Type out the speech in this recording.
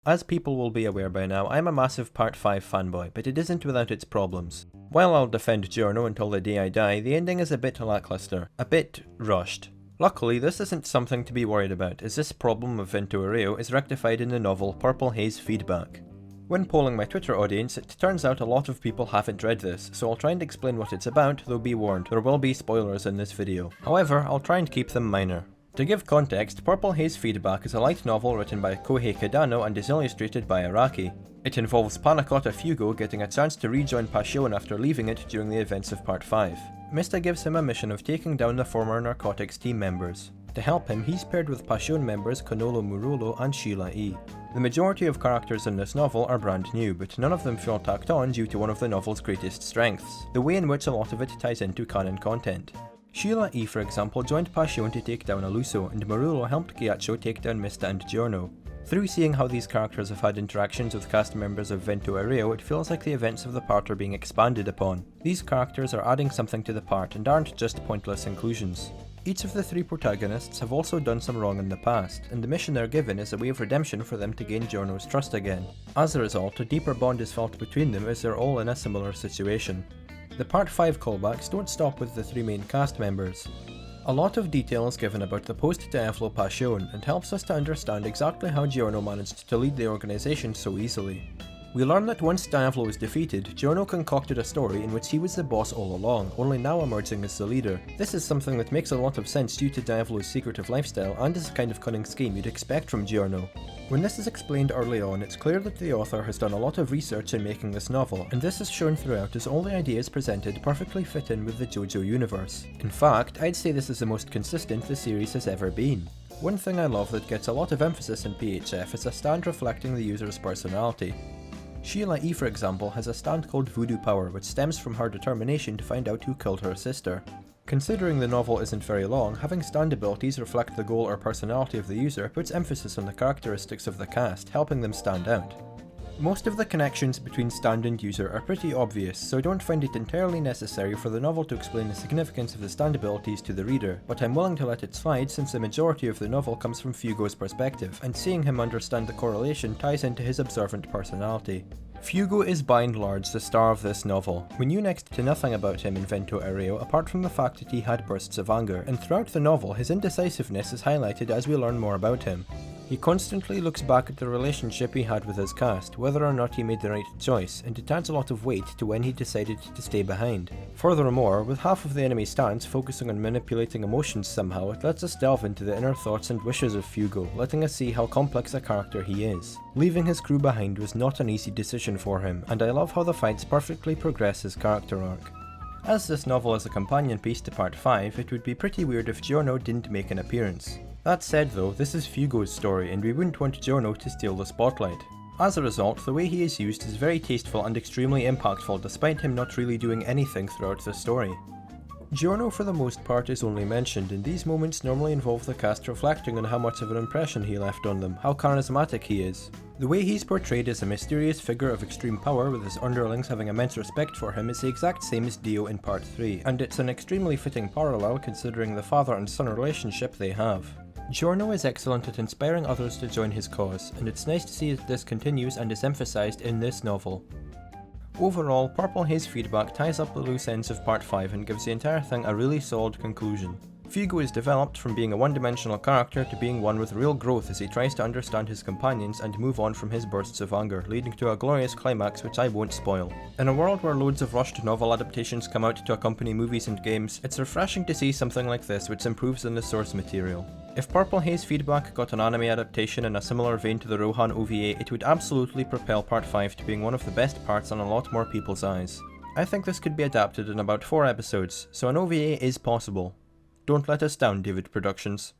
As people will be aware by now, I'm a massive Part 5 fanboy, but it isn't without its problems. While I'll defend Giorno until the day I die, the ending is a bit lackluster, a bit rushed. Luckily, this isn't something to be worried about, as this problem of Vento Aureo is rectified in the novel Purple Haze Feedback. When polling my Twitter audience, it turns out a lot of people haven't read this, so I'll try and explain what it's about, though be warned, there will be spoilers in this video. However, I'll try and keep them minor. To give context, Purple Haze Feedback is a light novel written by Kohei Kadano and is illustrated by Araki. It involves Panacotta Fugo getting a chance to rejoin Passion after leaving it during the events of Part 5. Mista gives him a mission of taking down the former Narcotics team members. To help him, he's paired with Passion members Konolo Murolo and Shiela E. The majority of characters in this novel are brand new, but none of them feel tacked on due to one of the novel's greatest strengths, the way in which a lot of it ties into canon content. Shiela E, for example, joined Passion to take down Aluso, and Murolo helped Ghiaccio take down Mista and Giorno. Through seeing how these characters have had interactions with cast members of Vento Aureo, it feels like the events of the part are being expanded upon. These characters are adding something to the part and aren't just pointless inclusions. Each of the three protagonists have also done some wrong in the past, and the mission they're given is a way of redemption for them to gain Giorno's trust again. As a result, a deeper bond is felt between them as they're all in a similar situation. The Part 5 callbacks don't stop with the three main cast members. A lot of detail is given about the post-Diavolo Passion and helps us to understand exactly how Giorno managed to lead the organisation so easily. We learn that once Diavolo was defeated, Giorno concocted a story in which he was the boss all along, only now emerging as the leader. This is something that makes a lot of sense due to Diavolo's secretive lifestyle and is the kind of cunning scheme you'd expect from Giorno. When this is explained early on, it's clear that the author has done a lot of research in making this novel, and this is shown throughout as all the ideas presented perfectly fit in with the JoJo universe. In fact, I'd say this is the most consistent the series has ever been. One thing I love that gets a lot of emphasis in PHF is a stand reflecting the user's personality. Shiela E, for example, has a stand called Voodoo Power, which stems from her determination to find out who killed her sister. Considering the novel isn't very long, having stand abilities reflect the goal or personality of the user puts emphasis on the characteristics of the cast, helping them stand out. Most of the connections between stand and user are pretty obvious, so I don't find it entirely necessary for the novel to explain the significance of the stand abilities to the reader, but I'm willing to let it slide since the majority of the novel comes from Fugo's perspective, and seeing him understand the correlation ties into his observant personality. Fugo is by and large the star of this novel. We knew next to nothing about him in Vento Aureo apart from the fact that he had bursts of anger, and throughout the novel his indecisiveness is highlighted as we learn more about him. He constantly looks back at the relationship he had with his cast, whether or not he made the right choice, and it adds a lot of weight to when he decided to stay behind. Furthermore, with half of the enemy stance focusing on manipulating emotions somehow, it lets us delve into the inner thoughts and wishes of Fugo, letting us see how complex a character he is. Leaving his crew behind was not an easy decision for him, and I love how the fights perfectly progress his character arc. As this novel is a companion piece to Part 5, it would be pretty weird if Giorno didn't make an appearance. That said though, this is Fugo's story and we wouldn't want Giorno to steal the spotlight. As a result, the way he is used is very tasteful and extremely impactful despite him not really doing anything throughout the story. Giorno for the most part is only mentioned, and these moments normally involve the cast reflecting on how much of an impression he left on them, how charismatic he is. The way he's portrayed as a mysterious figure of extreme power with his underlings having immense respect for him is the exact same as Dio in Part 3, and it's an extremely fitting parallel considering the father and son relationship they have. Giorno is excellent at inspiring others to join his cause, and it's nice to see that this continues and is emphasised in this novel. Overall, Purple Haze Feedback ties up the loose ends of Part 5 and gives the entire thing a really solid conclusion. Fugo is developed from being a one-dimensional character to being one with real growth as he tries to understand his companions and move on from his bursts of anger, leading to a glorious climax which I won't spoil. In a world where loads of rushed novel adaptations come out to accompany movies and games, it's refreshing to see something like this which improves on the source material. If Purple Haze Feedback got an anime adaptation in a similar vein to the Rohan OVA, it would absolutely propel Part 5 to being one of the best parts on a lot more people's eyes. I think this could be adapted in about 4 episodes, so an OVA is possible. Don't let us down, David Productions.